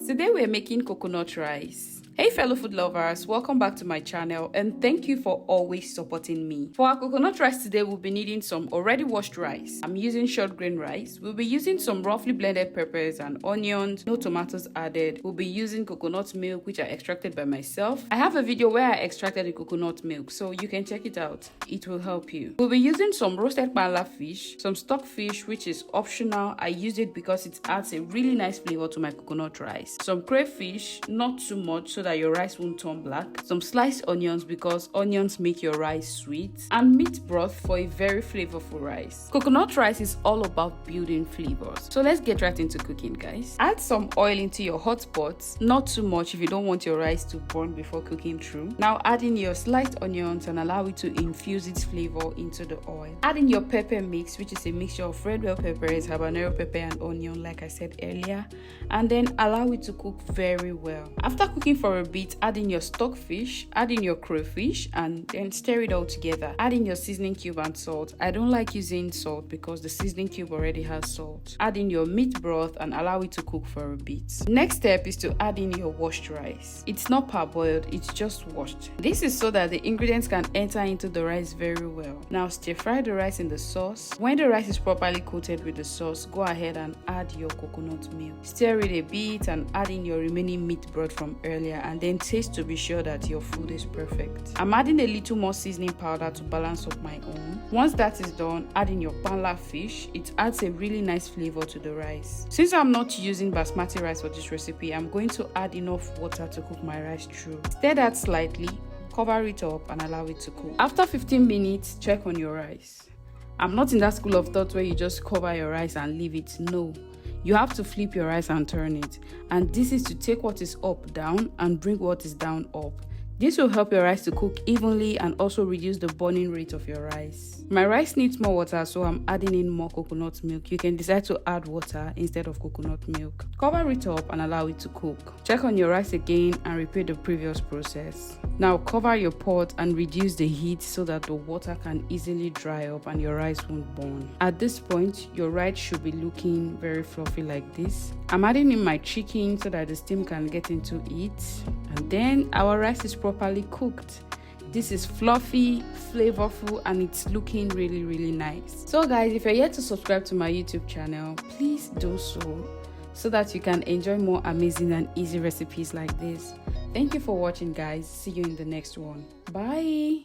Today we're making coconut rice. Hey fellow food lovers, welcome back to my channel and thank you for always supporting me. For our coconut rice today, we'll be needing some already washed rice. I'm using short grain rice. We'll be using some roughly blended peppers and onions, no tomatoes added. We'll be using coconut milk which I extracted by myself. I have a video where I extracted the coconut milk, so you can check it out. It will help you. We'll be using some roasted panla fish, some stock fish which is optional. I use it because it adds a really nice flavor to my coconut rice. Some crayfish, not too much so that your rice won't turn black. Some sliced onions because onions make your rice sweet. And meat broth for a very flavorful rice. Coconut rice is all about building flavors. So let's get right into cooking, guys. Add some oil into your hot pot. Not too much if you don't want your rice to burn before cooking through. Now add in your sliced onions and allow it to infuse its flavor into the oil. Add in your pepper mix, which is a mixture of red bell peppers, habanero pepper and onion like I said earlier. And then allow it to cook very well. After cooking for a bit, add in your stock fish, add in your crayfish and then stir it all together. Add in your seasoning cube and salt. I don't like using salt because the seasoning cube already has salt. Add in your meat broth and allow it to cook for a bit. Next step is to add in your washed rice. It's not parboiled, it's just washed. This is so that the ingredients can enter into the rice very well. Now stir fry the rice in the sauce. When the rice is properly coated with the sauce, go ahead and add your coconut milk. Stir it a bit and add in your remaining meat broth from earlier and then taste to be sure that your food is perfect. I'm adding a little more seasoning powder to balance up my own. Once that is done, add in your panla fish. It adds a really nice flavor to the rice. Since I'm not using basmati rice for this recipe, I'm going to add enough water to cook my rice through. Stir that slightly, cover it up and allow it to cook. After 15 minutes, check on your rice. I'm not in that school of thought where you just cover your rice and leave it. No. You have to flip your rice and turn it. And this is to take what is up down and bring what is down up. This will help your rice to cook evenly and also reduce the burning rate of your rice. My rice needs more water, so I'm adding in more coconut milk. You can decide to add water instead of coconut milk. Cover it up and allow it to cook. Check on your rice again and repeat the previous process. Now cover your pot and reduce the heat so that the water can easily dry up and your rice won't burn. At this point, your rice should be looking very fluffy like this. I'm adding in my chicken so that the steam can get into it. And then our rice is properly cooked. This is fluffy, flavorful, and it's looking really nice. So guys, if you're yet to subscribe to my YouTube channel, please do so that you can enjoy more amazing and easy recipes like this. Thank you for watching, guys. See you in the next one. Bye.